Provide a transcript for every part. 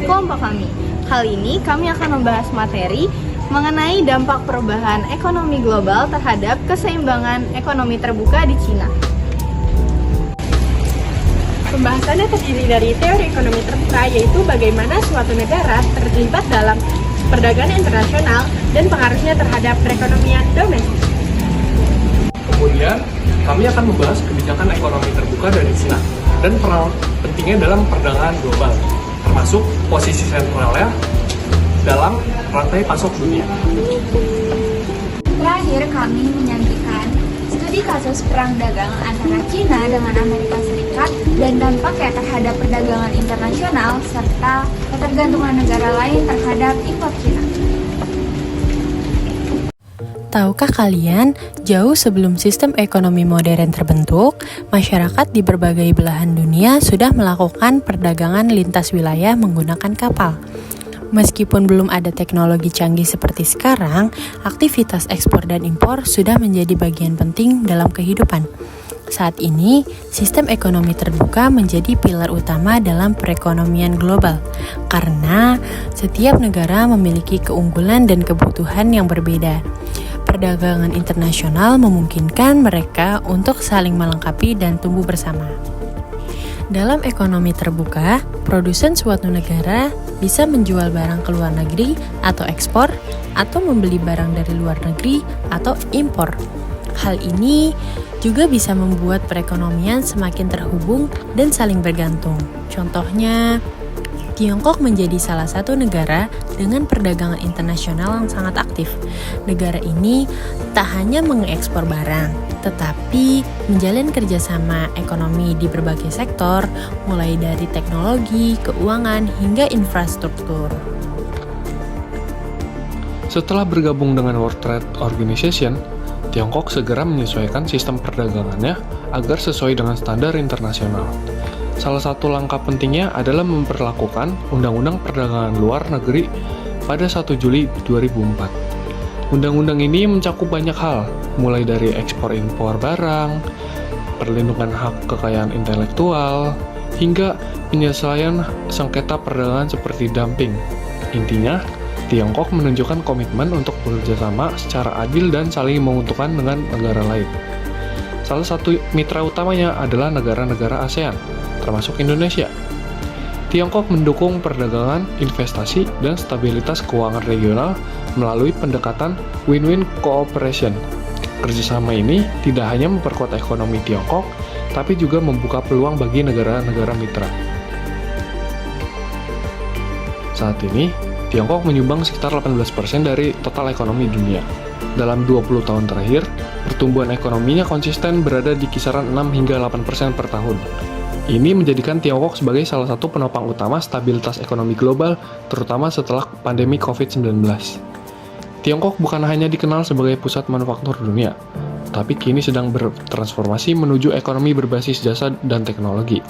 kelompok kami. Kali ini kami akan membahas materi mengenai dampak perubahan ekonomi global terhadap keseimbangan ekonomi terbuka di Cina. Pembahasannya terdiri dari teori ekonomi terbuka, yaitu bagaimana suatu negara terlibat dalam perdagangan internasional dan pengaruhnya terhadap perekonomian domestik. Kemudian, kami akan membahas kebijakan ekonomi terbuka dari Cina dan peran pentingnya dalam perdagangan global, termasuk posisi sentralnya dalam rantai pasok dunia. Terakhir, kami menyampaikan studi kasus perang dagang antara Cina dengan Amerika Serikat dan dampaknya terhadap perdagangan internasional serta ketergantungan negara lain terhadap impor Cina. Tahukah kalian, jauh sebelum sistem ekonomi modern terbentuk, masyarakat di berbagai belahan dunia sudah melakukan perdagangan lintas wilayah menggunakan kapal. Meskipun belum ada teknologi canggih seperti sekarang, aktivitas ekspor dan impor sudah menjadi bagian penting dalam kehidupan. Saat ini, sistem ekonomi terbuka menjadi pilar utama dalam perekonomian global, karena setiap negara memiliki keunggulan dan kebutuhan yang berbeda. Perdagangan internasional memungkinkan mereka untuk saling melengkapi dan tumbuh bersama. Dalam ekonomi terbuka, produsen suatu negara bisa menjual barang ke luar negeri atau ekspor, atau membeli barang dari luar negeri atau impor. Hal ini juga bisa membuat perekonomian semakin terhubung dan saling bergantung. Contohnya, Tiongkok menjadi salah satu negara dengan perdagangan internasional yang sangat aktif. Negara ini tak hanya mengekspor barang, tetapi menjalin kerjasama ekonomi di berbagai sektor, mulai dari teknologi, keuangan, hingga infrastruktur. Setelah bergabung dengan World Trade Organization, Tiongkok segera menyesuaikan sistem perdagangannya agar sesuai dengan standar internasional. Salah satu langkah pentingnya adalah memperlakukan Undang-Undang Perdagangan Luar Negeri pada 1 Juli 2004. Undang-undang ini mencakup banyak hal, mulai dari ekspor-impor barang, perlindungan hak kekayaan intelektual, hingga penyelesaian sengketa perdagangan seperti dumping. Intinya, Tiongkok menunjukkan komitmen untuk bekerjasama secara adil dan saling menguntungkan dengan negara lain. Salah satu mitra utamanya adalah negara-negara ASEAN, termasuk Indonesia. Tiongkok mendukung perdagangan, investasi, dan stabilitas keuangan regional melalui pendekatan win-win cooperation. Kerjasama ini tidak hanya memperkuat ekonomi Tiongkok, tapi juga membuka peluang bagi negara-negara mitra. Saat ini, Tiongkok menyumbang sekitar 18% dari total ekonomi dunia. Dalam 20 tahun terakhir, pertumbuhan ekonominya konsisten berada di kisaran 6 hingga 8% per tahun. Ini menjadikan Tiongkok sebagai salah satu penopang utama stabilitas ekonomi global, terutama setelah pandemi COVID-19. Tiongkok bukan hanya dikenal sebagai pusat manufaktur dunia, tapi kini sedang bertransformasi menuju ekonomi berbasis jasa dan teknologi.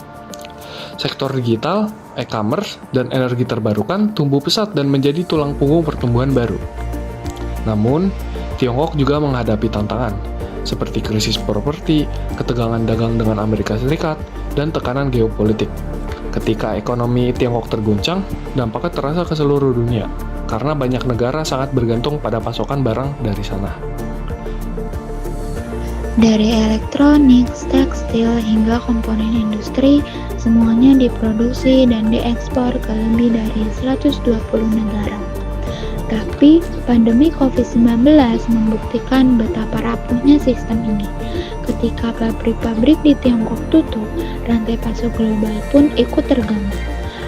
Sektor digital, e-commerce, dan energi terbarukan tumbuh pesat dan menjadi tulang punggung pertumbuhan baru. Namun, Tiongkok juga menghadapi tantangan, seperti krisis properti, ketegangan dagang dengan Amerika Serikat, dan tekanan geopolitik. Ketika ekonomi Tiongkok terguncang, dampaknya terasa ke seluruh dunia, karena banyak negara sangat bergantung pada pasokan barang dari sana. Dari elektronik, tekstil, hingga komponen industri, semuanya diproduksi dan diekspor ke lebih dari 120 negara. Tapi, pandemi COVID-19 membuktikan betapa rapuhnya sistem ini. Ketika pabrik-pabrik di Tiongkok tutup, rantai pasok global pun ikut terganggu.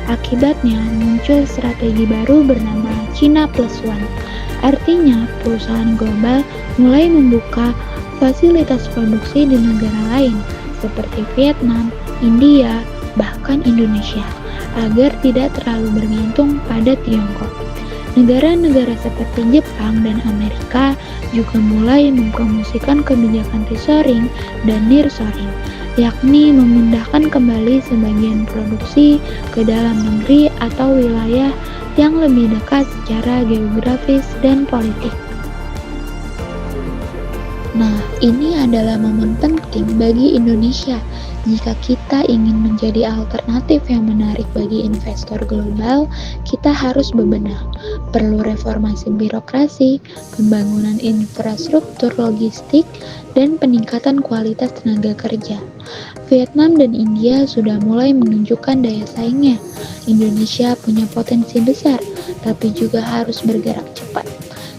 Akibatnya, muncul strategi baru bernama China Plus One. Artinya, perusahaan global mulai membuka fasilitas produksi di negara lain, seperti Vietnam, India, bahkan Indonesia, agar tidak terlalu bergantung pada Tiongkok. Negara-negara seperti Jepang dan Amerika juga mulai mempromosikan kebijakan reshoring dan nearshoring, yakni memindahkan kembali sebagian produksi ke dalam negeri atau wilayah yang lebih dekat secara geografis dan politik. Nah, ini adalah momen penting bagi Indonesia. Jika kita ingin menjadi alternatif yang menarik bagi investor global, kita harus bebenah. Perlu reformasi birokrasi, pembangunan infrastruktur logistik, dan peningkatan kualitas tenaga kerja. Vietnam dan India sudah mulai menunjukkan daya saingnya. Indonesia punya potensi besar, tapi juga harus bergerak cepat.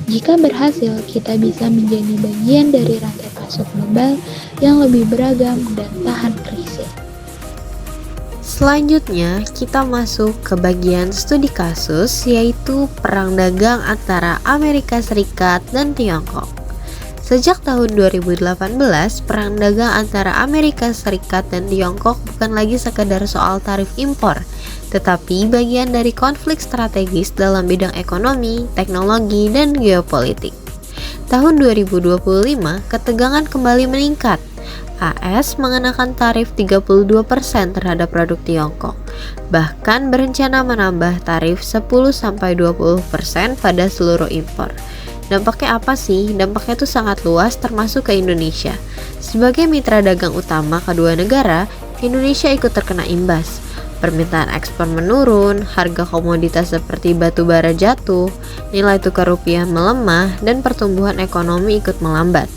Jika berhasil, kita bisa menjadi bagian dari rantai pasok global yang lebih beragam dan tahan krisis. Selanjutnya, kita masuk ke bagian studi kasus, yaitu perang dagang antara Amerika Serikat dan Tiongkok. Sejak tahun 2018, perang dagang antara Amerika Serikat dan Tiongkok bukan lagi sekedar soal tarif impor, tetapi bagian dari konflik strategis dalam bidang ekonomi, teknologi, dan geopolitik. Tahun 2025, ketegangan kembali meningkat. AS mengenakan tarif 32% terhadap produk Tiongkok, bahkan berencana menambah tarif 10-20% pada seluruh impor. Dampaknya apa sih? Dampaknya itu sangat luas, termasuk ke Indonesia. Sebagai mitra dagang utama kedua negara, Indonesia ikut terkena imbas. Permintaan ekspor menurun, harga komoditas seperti batu bara jatuh, nilai tukar rupiah melemah, dan pertumbuhan ekonomi ikut melambat.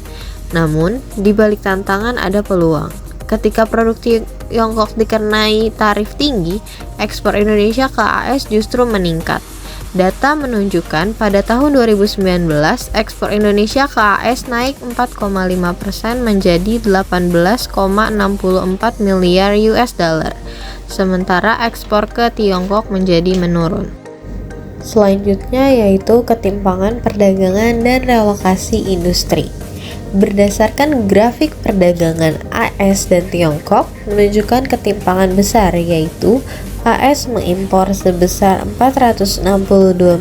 Namun, di balik tantangan ada peluang. Ketika produk Tiongkok dikenai tarif tinggi, ekspor Indonesia ke AS justru meningkat. Data menunjukkan pada tahun 2019, ekspor Indonesia ke AS naik 4,5% menjadi 18,64 miliar US dollar. Sementara ekspor ke Tiongkok menjadi menurun. Selanjutnya yaitu ketimpangan perdagangan dan relokasi industri. Berdasarkan grafik perdagangan AS dan Tiongkok menunjukkan ketimpangan besar, yaitu AS mengimpor sebesar 462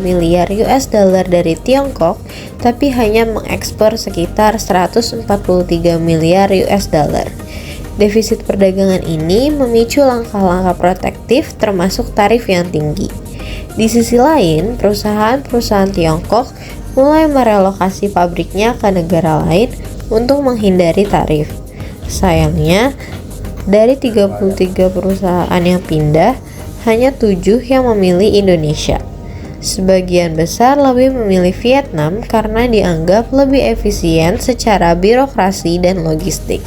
miliar US dollar dari Tiongkok, tapi hanya mengekspor sekitar 143 miliar US dollar. Defisit perdagangan ini memicu langkah-langkah protektif termasuk tarif yang tinggi. Di sisi lain, perusahaan-perusahaan Tiongkok mulai merelokasi pabriknya ke negara lain untuk menghindari tarif. Sayangnya, dari 33 perusahaan yang pindah, hanya 7 yang memilih Indonesia. Sebagian besar lebih memilih Vietnam karena dianggap lebih efisien secara birokrasi dan logistik.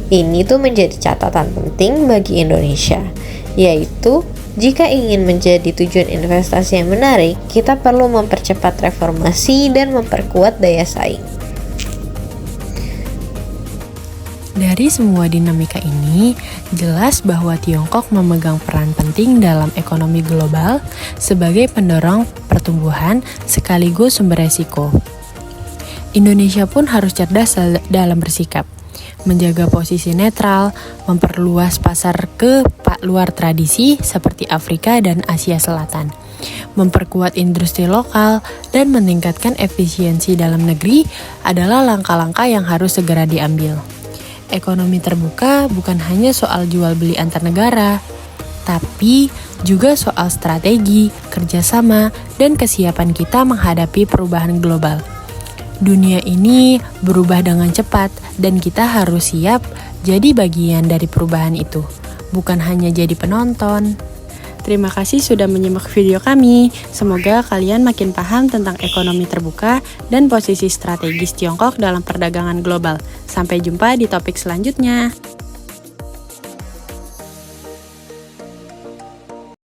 Ini tuh menjadi catatan penting bagi Indonesia, yaitu jika ingin menjadi tujuan investasi yang menarik, kita perlu mempercepat reformasi dan memperkuat daya saing. Dari semua dinamika ini, jelas bahwa Tiongkok memegang peran penting dalam ekonomi global sebagai pendorong pertumbuhan sekaligus sumber resiko. Indonesia pun harus cerdas dalam bersikap, menjaga posisi netral, memperluas pasar ke luar tradisi seperti Afrika dan Asia Selatan, memperkuat industri lokal, dan meningkatkan efisiensi dalam negeri adalah langkah-langkah yang harus segera diambil. Ekonomi terbuka bukan hanya soal jual beli antar negara, tapi juga soal strategi, kerjasama, dan kesiapan kita menghadapi perubahan global. Dunia ini berubah dengan cepat dan kita harus siap jadi bagian dari perubahan itu, bukan hanya jadi penonton. Terima kasih sudah menyimak video kami. Semoga kalian makin paham tentang ekonomi terbuka dan posisi strategis Tiongkok dalam perdagangan global. Sampai jumpa di topik selanjutnya.